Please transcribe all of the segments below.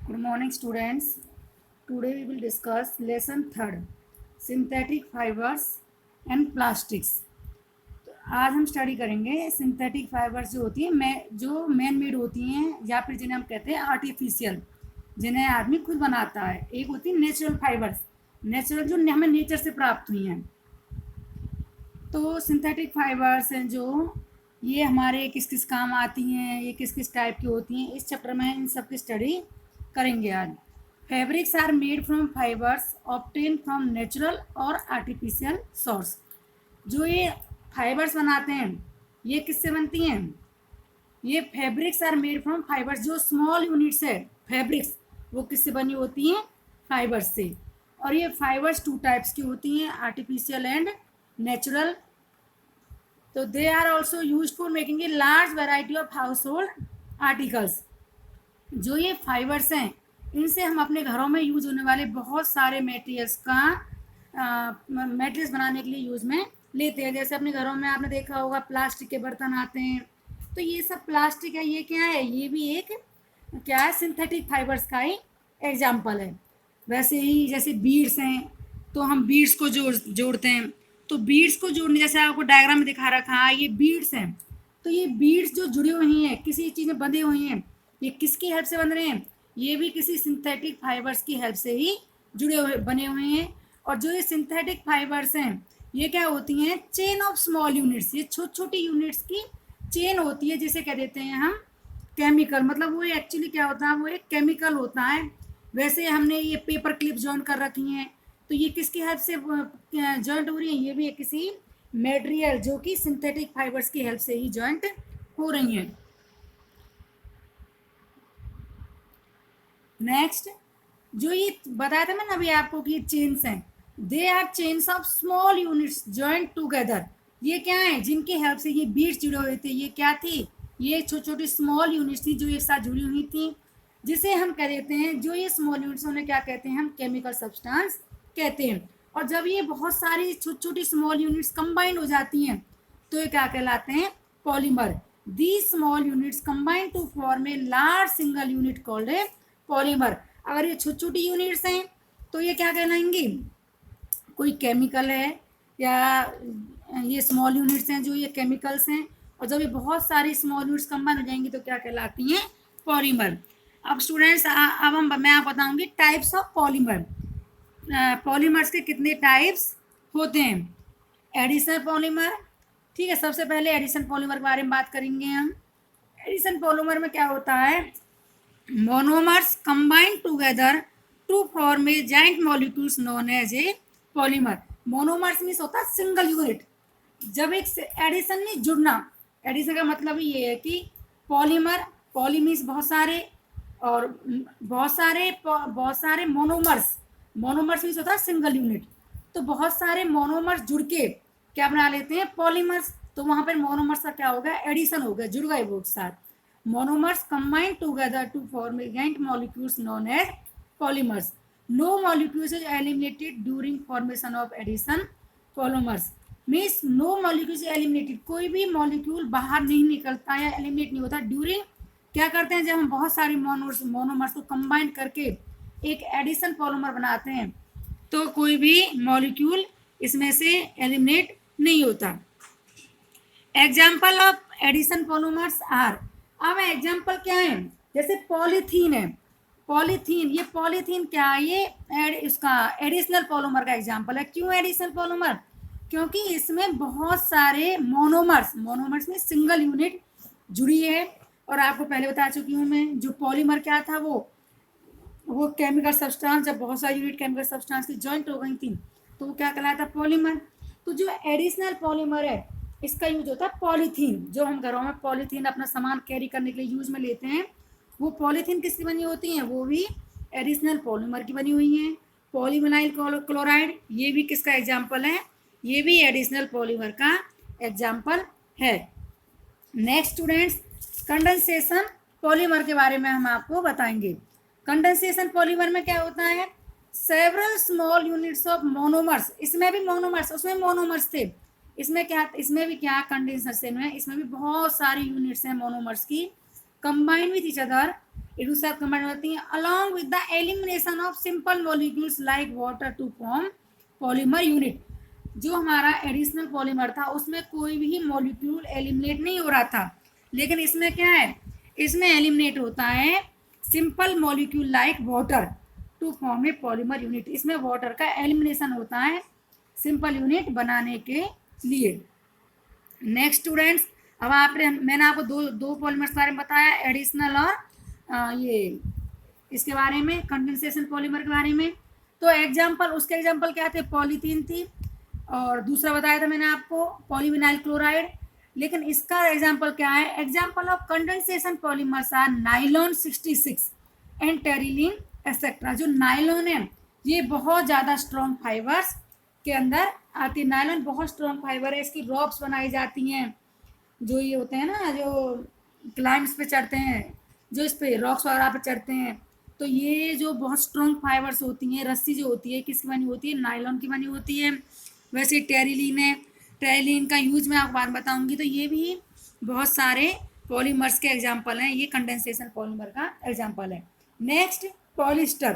Good morning, students. Today we will discuss lesson third, synthetic fibers and plastics. आज हम study करेंगे synthetic fibres जो होती हैं जो मैन मेड होती हैं या फिर जिन्हें हम कहते हैं आर्टिफिशियल, जिन्हें आदमी खुद बनाता है। एक होती है नेचुरल फाइबर्स, नेचुरल जो हमें नेचर से प्राप्त हुई हैं। तो सिंथेटिक फाइबर्स हैं जो ये हमारे किस किस काम आती हैं, ये किस किस टाइप की होती हैं, इस चैप्टर में इन सब की स्टडी करेंगे आज। Fabrics are made from fibres obtain from natural और आर्टिफिशियल सोर्स। जो ये फाइबर्स बनाते हैं ये किससे बनती हैं? ये fabrics are made from fibres, जो स्मॉल यूनिट्स है फैब्रिक्स, वो किससे बनी होती हैं? फाइबर्स से। और ये फाइबर्स टू टाइप्स की होती हैं, आर्टिफिशियल एंड नेचुरल। तो they are also use for making a large variety of household articles. जो ये फाइबर्स हैं इनसे हम अपने घरों में यूज होने वाले बहुत सारे मटेरियल्स बनाने के लिए यूज में लेते हैं। जैसे अपने घरों में आपने देखा होगा प्लास्टिक के बर्तन आते हैं, तो ये सब प्लास्टिक है। ये क्या है? ये भी एक क्या है? सिंथेटिक फाइबर्स का ही एग्जाम्पल है। वैसे ही जैसे बीड्स हैं, तो हम बीड्स को जोड़ते हैं। तो बीड्स को जोड़ने, जैसे आपको डायग्राम में दिखा रखा है, ये बीड्स हैं। तो ये बीड्स जो जुड़ी हुई हैं, किसी चीज़ में बंधे हुए हैं, ये किसकी हेल्प से बन रहे हैं? ये भी किसी सिंथेटिक फाइबर्स की हेल्प से ही बने हुए हैं। और जो ये सिंथेटिक फाइबर्स हैं ये क्या होती हैं? Chain of small units. ये छोटी छोटी यूनिट्स की चेन होती है, जिसे कह देते हैं हम केमिकल। मतलब वो एक्चुअली क्या होता है? वो एक केमिकल होता है। वैसे हमने ये पेपर क्लिप जॉइन कर रखी हैं, तो ये किसकी हेल्प से जॉइंट हो रही हैं? ये भी किसी मटेरियल जो कि सिंथेटिक फाइबर्स की हेल्प से ही जॉइंट हो रही हैं। नेक्स्ट, जो ये बताया था मैंने अभी आपको कि चेन्स हैं, they are chains of small units joint together. ये क्या है? जिनकी हेल्प से ये बीड्स जुड़े हुए थे। ये क्या थी? ये छोटी छोटी स्मॉल यूनिट्स थी जो एक साथ जुड़ी हुई थी, जिसे हम कह देते हैं, जो ये स्मॉल यूनिट्स उन्हें क्या कहते हैं? हम केमिकल सब्सटेंस कहते हैं। और जब ये बहुत सारी छोटी छोटी स्मॉल यूनिट्स कंबाइंड हो जाती हैं तो ये क्या कहलाते हैं? Polymer. These small units combined to form a large single unit called a polymer. अगर ये छोटी छोटी यूनिट्स हैं तो ये क्या कहलाएंगी? कोई केमिकल है, या ये स्मॉल यूनिट्स हैं जो ये केमिकल्स हैं। और जब ये बहुत सारी स्मॉल यूनिट्स कंबाइन हो जाएंगी तो क्या कहलाती हैं? पॉलीमर। अब स्टूडेंट्स मैं आपको बताऊंगी टाइप्स ऑफ पॉलीमर। पॉलीमर्स के कितने टाइप्स होते हैं? एडिशन पॉलीमर, ठीक है। सबसे पहले एडिशन पॉलीमर के बारे में बात करेंगे हम। एडिशन पॉलीमर में क्या होता है? Monomers combine together to form a joint molecules known as a polymer. Monomers means होता है सिंगल यूनिट। जब एक एडिशन में जुड़ना, एडिशन का मतलब ये है कि पॉलीमर, पॉली मीन्स बहुत सारे, और बहुत सारे मोनोमर्स, मोनोमर्स मीन्स होता है सिंगल यूनिट। तो बहुत सारे मोनोमर्स जुड़ के क्या बना लेते हैं? पॉलीमर्स। तो वहां पर मोनोमर्स का क्या होगा? एडिशन हो गया, जुड़ गए वो साथ। Monomers combine together to form a joint molecules known as polymers. No molecules is eliminated during formation of addition polymers. Means no molecules is eliminated. कोई भी molecule बाहर नहीं निकलता या eliminate नहीं होता during, क्या करते हैं? जब हम बहुत सारे मोनोमर्स को कंबाइन करके एक एडिशन पॉलीमर बनाते हैं तो कोई भी मॉलिक्यूल इसमें से एलिमिनेट नहीं होता। Example of addition polymers are, अब एग्जाम्पल क्या है? जैसे पॉलीथीन है। पॉलीथीन, ये पॉलीथीन क्या है? ये इसका एडिशनल पॉलीमर का एग्जाम्पल है। क्यों एडिशनल पॉलीमर? क्योंकि इसमें बहुत सारे मोनोमर्स में सिंगल यूनिट जुड़ी है। और आपको पहले बता चुकी हूँ मैं, जो पॉलीमर क्या था, वो केमिकल सब्सटेंस, जब बहुत सारी यूनिट केमिकल सब्सटेंस की जॉइंट हो गई थी तो वो क्या कहलाता? पॉलीमर। तो जो एडिशनल पॉलीमर है इसका यूज होता है पॉलीथीन। जो हम घरों में पॉलीथीन अपना सामान कैरी करने के लिए यूज में लेते हैं, वो पॉलीथीन किसकी बनी होती हैं? वो भी एडिशनल पॉलीमर की बनी हुई हैं। पॉलीविनाइल क्लोराइड, ये भी किसका एग्जाम्पल है? ये भी एडिशनल पॉलीमर का एग्जाम्पल है। नेक्स्ट स्टूडेंट्स, कंडेंसेशन पॉलीमर के बारे में हम आपको बताएंगे। कंडेंसेशन पॉलीमर में क्या होता है? Several small units of monomers, इसमें भी मोनोमर्स, उसमें मोनोमर्स थे, इसमें क्या, इसमें भी क्या कंडेंसेशन है? इसमें भी बहुत सारी यूनिट्स हैं मोनोमर्स की, कंबाइन विथ ईच अदर ए टू साथ कंबाइन होती हैं along with the elimination of simple molecules like water to form polymer unit. जो हमारा एडिशनल पॉलीमर था उसमें कोई भी मॉलिक्यूल एलिमिनेट नहीं हो रहा था, लेकिन इसमें क्या है, इसमें एलिमिनेट होता है simple molecule like water to form a polymer unit. इसमें वाटर का एलिमिनेशन होता है सिंपल यूनिट बनाने के लिए। नेक्स्ट स्टूडेंट्स, अब मैंने आपको दो पॉलीमर्स के बारे में बताया, एडिशनल और ये इसके बारे में कंडेंसेशन पॉलीमर के बारे में। तो एग्जाम्पल, उसके एग्जाम्पल क्या थे, पॉलीथीन थी और दूसरा बताया था मैंने आपको पॉलीविनाइल क्लोराइड। लेकिन इसका एग्जाम्पल क्या है, example of condensation polymers are nylon 66 and terylene etcetera. जो नाइलॉन है ये बहुत ज़्यादा स्ट्रॉन्ग फाइबर्स के अंदर आती है। नायलॉन बहुत स्ट्रॉन्ग फाइबर है, इसकी रॉप्स बनाई जाती हैं, जो ये होते हैं ना जो क्लाइंब्स पे चढ़ते हैं, जो इस पे रॉक्स वगैरह पे चढ़ते हैं, तो ये जो बहुत स्ट्रॉन्ग फाइबर्स होती हैं, रस्सी जो होती है किसकी बनी होती है, नायलॉन की बनी होती है। वैसे टेरिलीन है, टेरिलीन का यूज़ मैं आपको बाद बताऊँगी। तो ये भी बहुत सारे पॉलीमर्स के एग्जाम्पल हैं, ये कंडेंसेशन पॉलीमर का एग्जाम्पल है। Next polyester.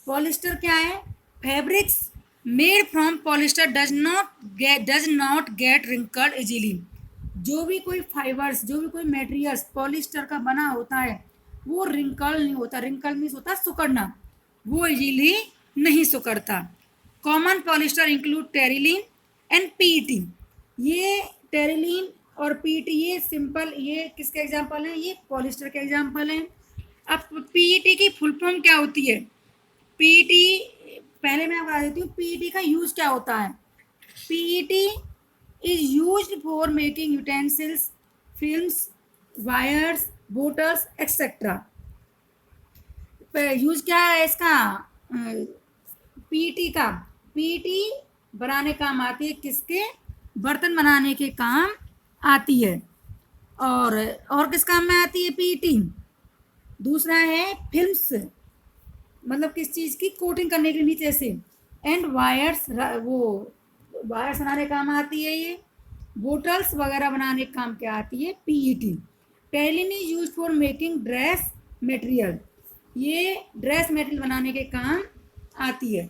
पॉलिस्टर क्या है, fabrics made from polyester does not gate wrinkled easily. जो भी कोई फाइबर्स, जो भी कोई मटेरियल्स पॉलिस्टर का बना होता है वो रिंकल नहीं होता। रिंकल मीन्स होता है सिकुड़ना, वो इजीली नहीं सिकुड़ता। Common polyester include terylene and PET. ये टेरिलीन और पीईटी ये सिंपल, ये किसके एग्जाम्पल हैं, ये पॉलिस्टर के एग्जाम्पल हैं। अब पीईटी की फुल फॉर्म क्या होती है, पीईटी पहले मैं बता देती हूँ पीईटी का यूज क्या होता है। PET is used for making utensils, films, wires, bottles etcetera. Use क्या है इसका, पीईटी का, पीईटी बनाने काम आती है, किसके, बर्तन बनाने के काम आती है। और किस काम में आती है पीईटी, दूसरा है फिल्म्स, मतलब किस चीज़ की कोटिंग करने के नीचे से, एंड वायर्स, वो वायर्स बनाने काम आती है। ये बोटल्स वगैरह बनाने के काम क्या आती है PET. Terylene is use for making dress material, ये ड्रेस मटेरियल बनाने के काम आती है।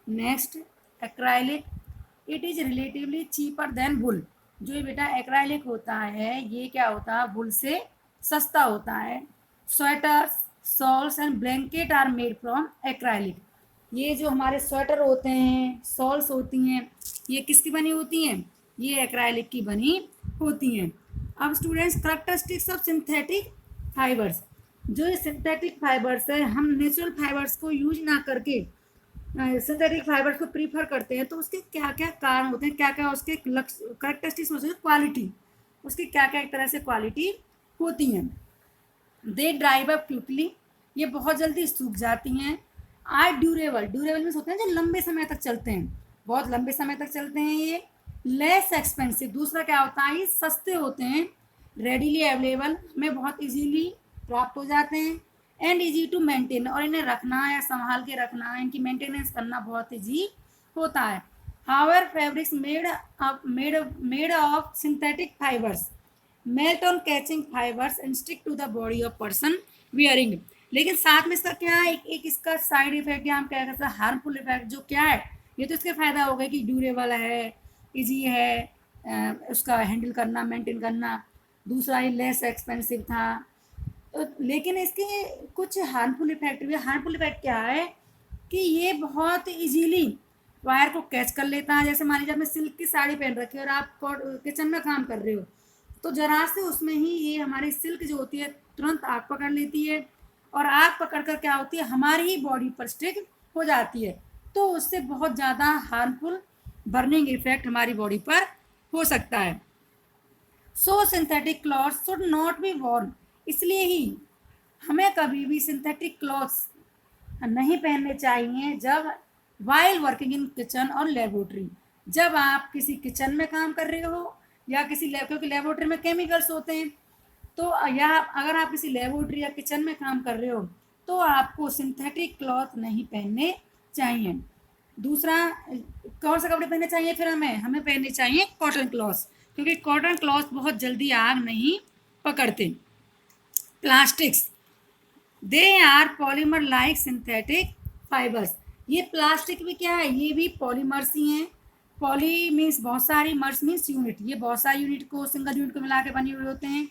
Next acrylic, it is relatively cheaper than wool. जो बेटा एक्राइलिक होता है ये क्या होता है, वुल से सस्ता होता है। Sweaters, shawls and blanket are made from acrylic. ये जो हमारे स्वेटर होते हैं, शॉल्स होती हैं, ये किसकी बनी होती हैं, ये एक्राइलिक की बनी होती हैं। अब students, characteristics of synthetic fibres. जो ये सिंथेटिक फाइबर्स है, हम नेचुरल फाइबर्स को यूज ना करके सिंथेटिक फाइबर्स को प्रीफर करते हैं, तो उसके क्या क्या कारण होते हैं, क्या क्या उसके कैरेक्टरिस्टिक्स होते हैं, क्वालिटी, उसकी क्या क्या एक तरह से क्वालिटी होती हैं। दे ड्राइव अप क्विकली, ये बहुत जल्दी सूख जाती हैं। आर ड्यूरेबल, ड्यूरेबल मीन्स होते हैं जो लंबे समय तक चलते हैं, बहुत लंबे समय तक चलते हैं ये। लेस एक्सपेंसिव, दूसरा क्या होता है, ये सस्ते होते हैं। रेडीली अवेलेबल, हमें बहुत इजीली प्राप्त हो जाते हैं। एंड इजी टू मेंटेन, और इन्हें रखना या संभाल के रखना, इनकी मेंटेनेंस करना बहुत इजी होता है। However fabrics made of synthetic fibres melt on catching fibres and stick to the body of person wearing. लेकिन साथ में इसका क्या है, एक इसका साइड इफेक्ट या हम क्या कहते हैं हार्मफुल इफेक्ट जो क्या है, ये तो इसके फायदा हो गया कि ड्यूरेबल है, इजी है उसका हैंडल करना, मेंटेन करना। दूसरा ये लेस एक्सपेंसिव था। तो लेकिन इसके कुछ हार्मफुल इफेक्ट भी। हार्मफुल इफेक्ट क्या है कि ये बहुत इजीली वायर को कैच कर लेता है। जैसे मान लीजिए आपने सिल्क की साड़ी पहन रखी है और आप किचन में काम कर रहे हो, तो जरा से उसमें ही ये हमारी सिल्क जो होती है तुरंत आग पकड़ लेती है, और आग पकड़ कर क्या होती है, हमारी ही बॉडी पर स्टिक हो जाती है। तो उससे बहुत ज़्यादा हार्मफुल बर्निंग इफेक्ट हमारी बॉडी पर हो सकता है। So synthetic clothes should not be worn, इसलिए ही हमें कभी भी सिंथेटिक क्लॉथ्स नहीं पहनने चाहिए जब वाइल वर्किंग इन किचन और लेबोरेटरी। जब आप किसी किचन में काम कर रहे हो या किसी क्योंकि लेबोरेटरी में केमिकल्स होते हैं, तो या अगर आप किसी लेबोरेटरी या किचन में काम कर रहे हो तो आपको सिंथेटिक क्लॉथ नहीं पहनने चाहिए। दूसरा, कौन सा कपड़े पहनने चाहिए फिर हमें पहनने चाहिए कॉटन क्लॉथ्स। क्योंकि कॉटन क्लॉथ बहुत जल्दी आग नहीं पकड़ते। Plastics, they are polymer like synthetic fibres. ये प्लास्टिक भी क्या है, ये भी पॉलीमर्स ही हैं। पॉली मीन्स बहुत सारी, मर्स मीन्स यूनिट, ये बहुत सारी यूनिट को, सिंगल यूनिट को मिला के बने हुए होते हैं।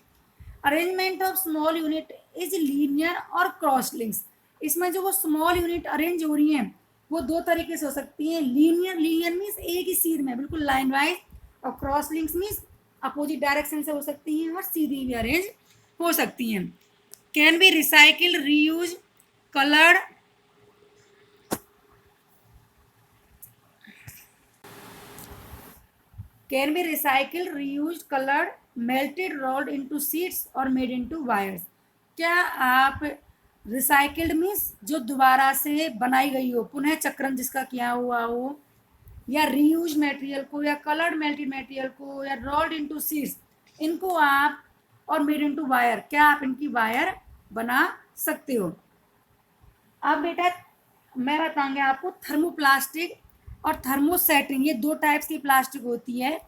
Arrangement of small unit is linear और क्रॉस लिंक्स। इसमें जो वो स्मॉल यूनिट अरेंज हो रही हैं वो दो तरीके से हो सकती हैं। लीनियर, लीनियर मीन्स एक ही सीध में बिल्कुल लाइन वाइज, और cross links means opposite direction से हो सकती हैं और सीधी भी अरेंज हो सकती हैं। Can be recycle, reuse, coloured, can be recycle, reuse, coloured, melted, rolled into sheets और मेड इनटू वायर्स। क्या आप रिसाइकिल्ड मीन्स जो दोबारा से बनाई गई हो, पुनः चक्रण जिसका किया हुआ हो, या रीयूज मटेरियल को, या कलर्ड मेल्टेड मटेरियल को, या रोल्ड इनटू शीट्स, इनको आप, और मेड इनटू वायर, क्या आप इनकी वायर बना सकते हो। अब बेटा मैं बताऊंगी आपको थर्मोप्लास्टिक और थर्मोसेटिंग, ये दो टाइप्स की प्लास्टिक होती है।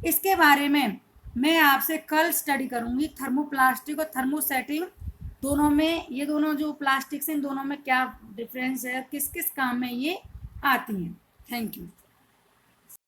इसके बारे में मैं आपसे कल स्टडी करूंगी, थर्मोप्लास्टिक और थर्मोसेटिंग दोनों में, ये दोनों जो प्लास्टिक्स हैं इन दोनों में क्या डिफरेंस है, किस किस काम में ये आती हैं। Thank you.